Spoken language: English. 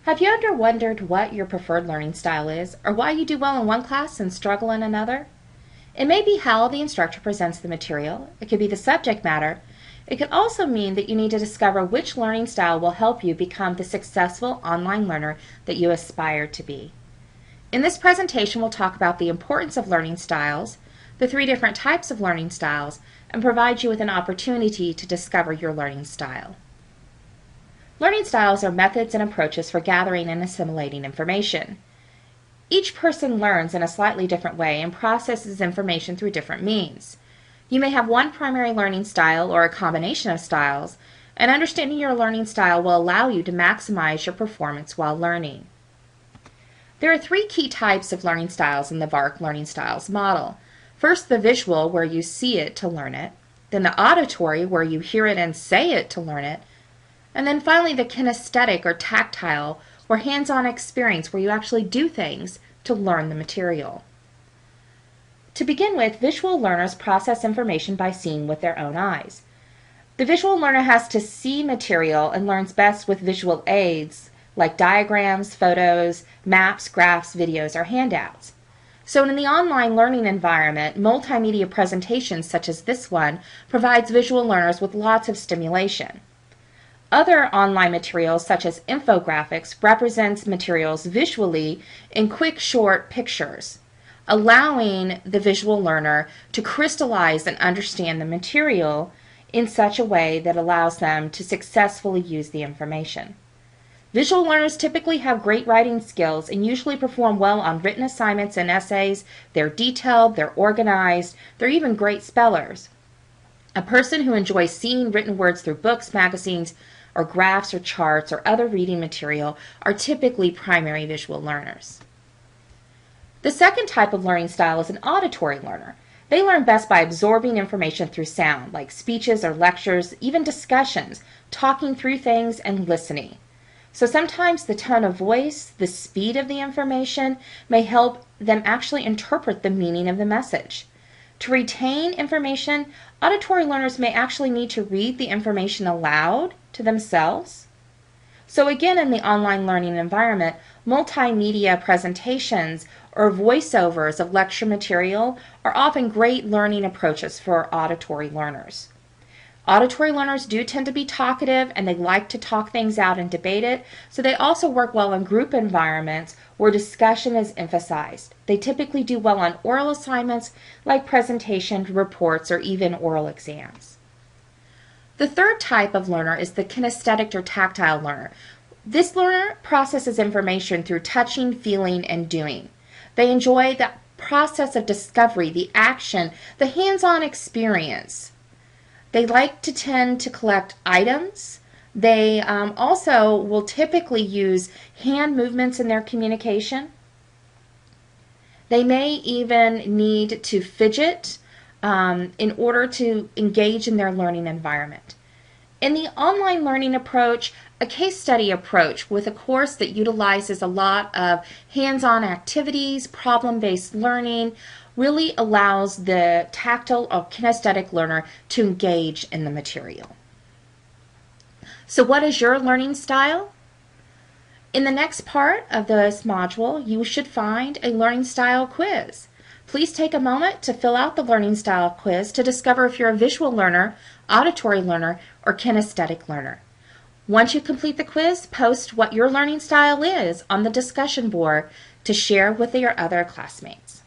Have you ever wondered what your preferred learning style is, or why you do well in one class and struggle in another? It may be how the instructor presents the material, it could be the subject matter, it could also mean that you need to discover which learning style will help you become the successful online learner that you aspire to be. In this presentation, we'll talk about the importance of learning styles, the 3 different types of learning styles, and provide you with an opportunity to discover your learning style. Learning styles are methods and approaches for gathering and assimilating information. Each person learns in a slightly different way and processes information through different means. You may have one primary learning style or a combination of styles, and understanding your learning style will allow you to maximize your performance while learning. There are 3 key types of learning styles in the VARK Learning Styles model. First, the visual, where you see it to learn it. Then the auditory, where you hear it and say it to learn it. And then finally the kinesthetic or tactile, or hands-on experience where you actually do things to learn the material. To begin with, visual learners process information by seeing with their own eyes. The visual learner has to see material and learns best with visual aids like diagrams, photos, maps, graphs, videos, or handouts. So in the online learning environment, multimedia presentations such as this one provides visual learners with lots of stimulation. Other online materials, such as infographics, represents materials visually in quick, short pictures, allowing the visual learner to crystallize and understand the material in such a way that allows them to successfully use the information. Visual learners typically have great writing skills and usually perform well on written assignments and essays. They're detailed, they're organized, they're even great spellers. A person who enjoys seeing written words through books, magazines, or graphs or charts or other reading material are typically primary visual learners. The second type of learning style is an auditory learner. They learn best by absorbing information through sound, like speeches or lectures, even discussions, talking through things, and listening. So sometimes the tone of voice, the speed of the information may help them actually interpret the meaning of the message. To retain information, auditory learners may actually need to read the information aloud to themselves. So again, in the online learning environment, multimedia presentations or voiceovers of lecture material are often great learning approaches for auditory learners. Auditory learners do tend to be talkative and they like to talk things out and debate it, so they also work well in group environments where discussion is emphasized. They typically do well on oral assignments like presentations, reports, or even oral exams. The third type of learner is the kinesthetic or tactile learner. This learner processes information through touching, feeling, and doing. They enjoy the process of discovery, the action, the hands-on experience. They like to tend to collect items. They also will typically use hand movements in their communication. They may even need to fidget in order to engage in their learning environment. In the online learning approach, a case study approach with a course that utilizes a lot of hands-on activities, problem-based learning, really allows the tactile or kinesthetic learner to engage in the material. So what is your learning style? In the next part of this module, you should find a learning style quiz. Please take a moment to fill out the learning style quiz to discover if you're a visual learner, auditory learner, or kinesthetic learner. Once you complete the quiz, post what your learning style is on the discussion board to share with your other classmates.